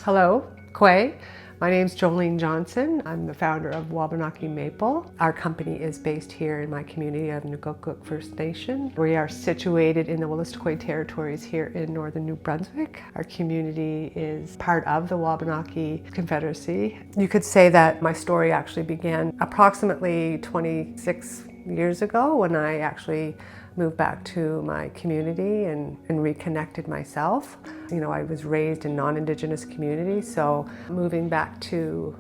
Hello, Kwe. My name's Jolene Johnson. I'm the founder of Wabanaki Maple. Our company is based here in my community of Neqotkuk First Nation. We are situated in the Wolastoqey territories here in northern New Brunswick. Our community is part of the Wabanaki Confederacy. You could say that my story actually began approximately 26 years ago when I actually moved back to my community and reconnected myself. You know, I was raised in non-Indigenous communities, so moving back to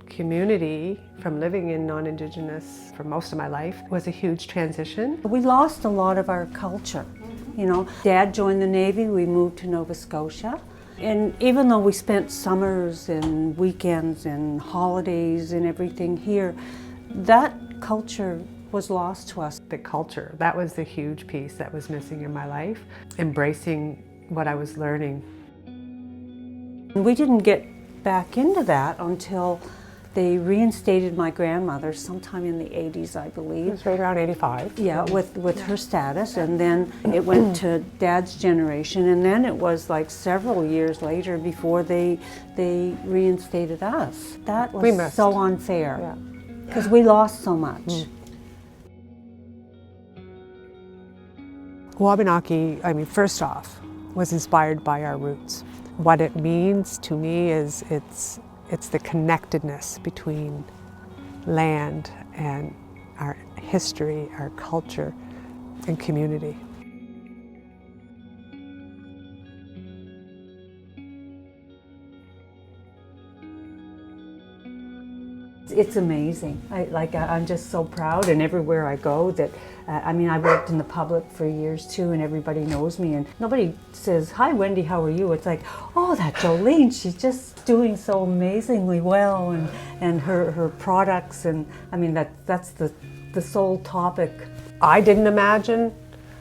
community from living in non-Indigenous for most of my life was a huge transition. We lost a lot of our culture. You know, Dad joined the Navy, we moved to Nova Scotia. And even though we spent summers and weekends and holidays and everything here, that culture was lost to us. The culture, that was the huge piece that was missing in my life. Embracing what I was learning. We didn't get back into that until they reinstated my grandmother sometime in the 80s, I believe. It was right around 85. Yeah, with her status, and then it went to Dad's generation, and then it was like several years later before they reinstated us. That was so unfair, because we lost so much. Wabanaki, first off, was inspired by our roots. What it means to me is it's the connectedness between land and our history, our culture, and community. It's amazing. I'm just so proud, and everywhere I go that, I worked in the public for years too, and everybody knows me, and nobody says, "Hi Wendy, how are you?" It's like, "Oh, that Jolene, she's just doing so amazingly well," and her products, and that's the sole topic. I didn't imagine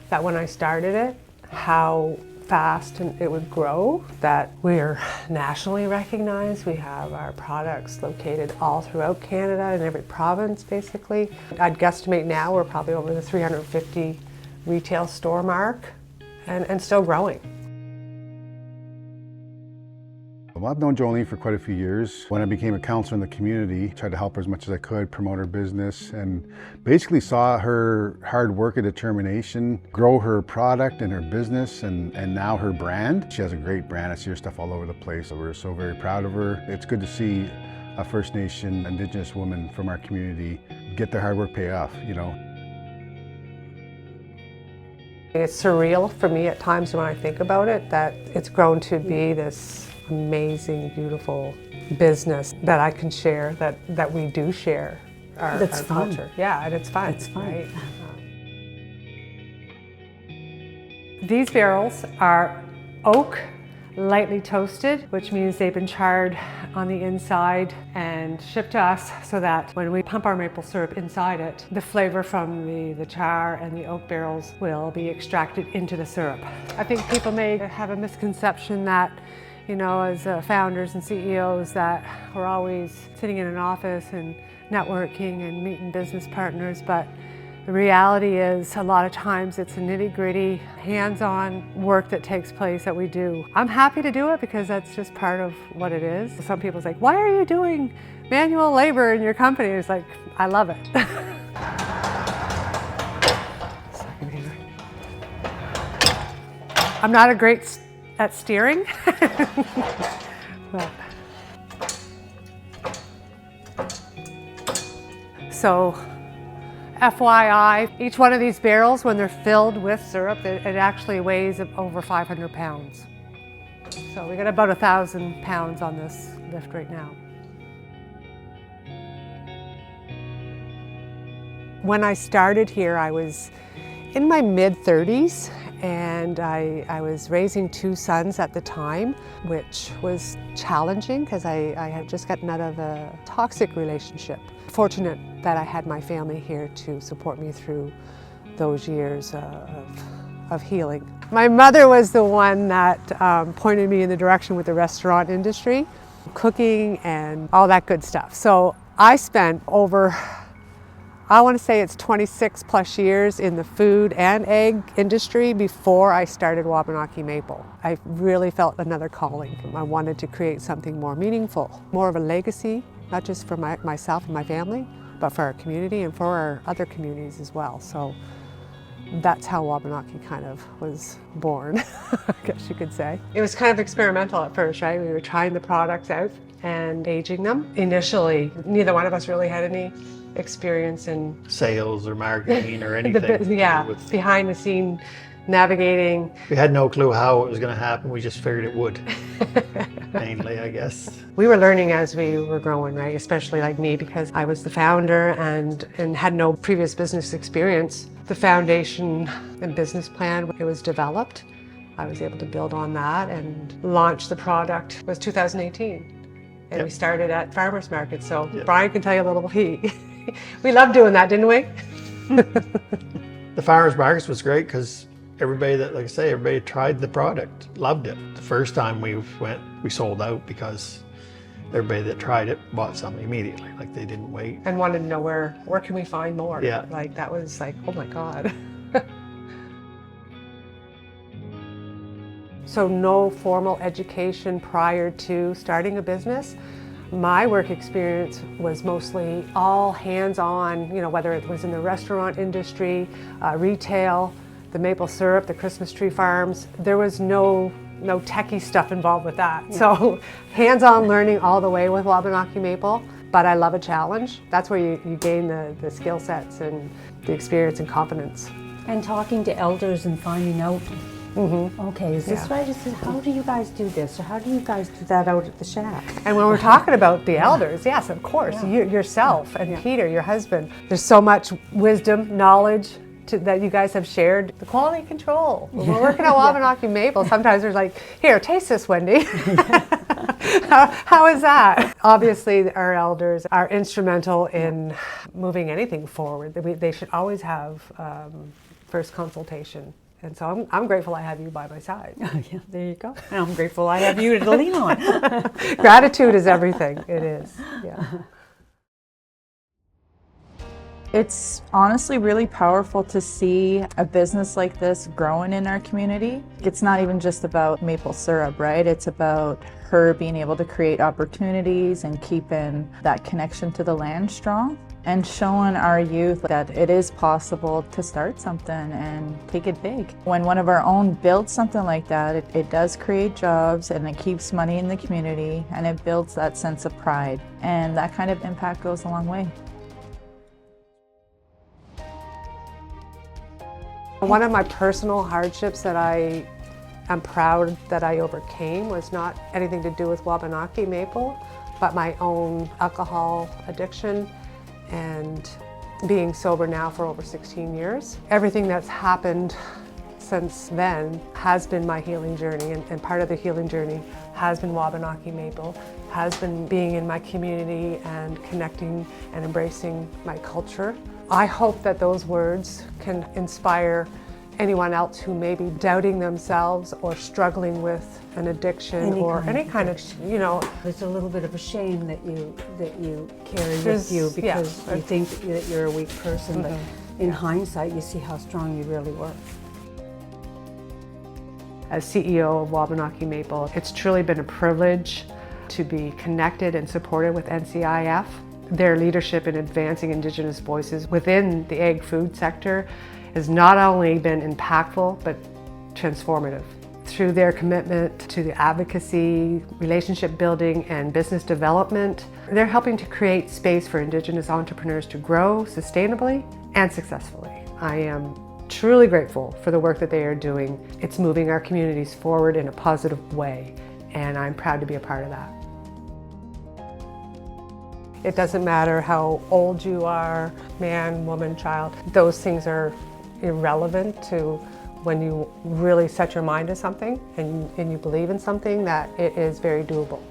that when I started it, how fast it would grow, that we're nationally recognized. We have our products located all throughout Canada, in every province basically. I'd guesstimate now we're probably over the 350 retail store mark and still growing. Well, I've known Jolene for quite a few years. When I became a counselor in the community, tried to help her as much as I could, promote her business, and basically saw her hard work and determination grow her product and her business and now her brand. She has a great brand. I see her stuff all over the place. We're so very proud of her. It's good to see a First Nation Indigenous woman from our community get their hard work pay off, you know. It's surreal for me at times when I think about it, that it's grown to be this amazing, beautiful business that I can share, that we do share our culture. Yeah, and it's fun. It's fun. Right? These barrels are oak, lightly toasted, which means they've been charred on the inside and shipped to us so that when we pump our maple syrup inside it, the flavor from the char and the oak barrels will be extracted into the syrup. I think people may have a misconception that, you know, as founders and CEOs, that we're always sitting in an office and networking and meeting business partners, but the reality is a lot of times it's a nitty-gritty, hands-on work that takes place that we do. I'm happy to do it because that's just part of what it is. Some people's like, "Why are you doing manual labor in your company?" It's like, I love it. I'm not great at steering. But. So, FYI, each one of these barrels, when they're filled with syrup, it actually weighs over 500 pounds. So we got about 1,000 pounds on this lift right now. When I started here, I was in my mid-30s, and I was raising 2 sons at the time, which was challenging because I had just gotten out of a toxic relationship. Fortunate that I had my family here to support me through those years of healing. My mother was the one that pointed me in the direction with the restaurant industry. cooking and all that good stuff. So I spent over, I want to say it's 26 plus years in the food and egg industry before I started Wabanaki Maple. I really felt another calling. I wanted to create something more meaningful, more of a legacy, not just for myself and my family, but for our community and for our other communities as well. So that's how Wabanaki kind of was born, I guess you could say. It was kind of experimental at first, right? We were trying the products out and aging them. Initially, neither one of us really had any experience in sales or marketing or anything. Behind the scene navigating. We had no clue how it was going to happen. We just figured it would, mainly, I guess. We were learning as we were growing, right? Especially like me, because I was the founder and had no previous business experience. The foundation and business plan, it was developed. I was able to build on that and launch the product. It was 2018. And we started at farmers market. So Brian can tell you a little, we loved doing that, didn't we? The farmers markets was great because everybody that, like I say, everybody tried the product, loved it. The first time we went, we sold out because everybody that tried it bought something immediately, like they didn't wait. And wanted to know where can we find more? Yeah. Like that was like, oh my God. So no formal education prior to starting a business. My work experience was mostly all hands-on, you know, whether it was in the restaurant industry, retail, the maple syrup, the Christmas tree farms. There was no techie stuff involved with that. Yeah. So hands-on learning all the way with Wabanaki Maple, but I love a challenge. That's where you gain the skill sets and the experience and confidence. And talking to elders and finding out, okay, is this right? How do you guys do this? Or how do you guys do that out at the shack? And when we're talking about the elders, yes, of course, yourself and Peter, your husband, there's so much wisdom, knowledge, that you guys have shared. The quality control. When we're working at Wabanaki Maple, sometimes there's like, here, taste this, Wendy. How is that? Obviously, our elders are instrumental in moving anything forward. They should always have first consultation. And so I'm grateful I have you by my side. Yeah, there you go. And I'm grateful I have you to lean on. Gratitude is everything. It is. Yeah. It's honestly really powerful to see a business like this growing in our community. It's not even just about maple syrup, right? It's about her being able to create opportunities and keeping that connection to the land strong and showing our youth that it is possible to start something and take it big. When one of our own builds something like that, it does create jobs and it keeps money in the community and it builds that sense of pride. And that kind of impact goes a long way. One of my personal hardships that I am proud that I overcame was not anything to do with Wabanaki Maple, but my own alcohol addiction and being sober now for over 16 years. Everything that's happened since then has been my healing journey, and part of the healing journey has been Wabanaki Maple, has been being in my community and connecting and embracing my culture. I hope that those words can inspire anyone else who may be doubting themselves or struggling with an addiction or any kind of, you know. There's a little bit of a shame that you carry with you because you think that you're a weak person, but in hindsight you see how strong you really were. As CEO of Wabanaki Maple, it's truly been a privilege to be connected and supported with NCIF. Their leadership in advancing Indigenous voices within the ag food sector has not only been impactful, but transformative. Through their commitment to the advocacy, relationship building, and business development, they're helping to create space for Indigenous entrepreneurs to grow sustainably and successfully. I am truly grateful for the work that they are doing. It's moving our communities forward in a positive way, and I'm proud to be a part of that. It doesn't matter how old you are, man, woman, child. Those things are irrelevant to when you really set your mind to something and you believe in something, that it is very doable.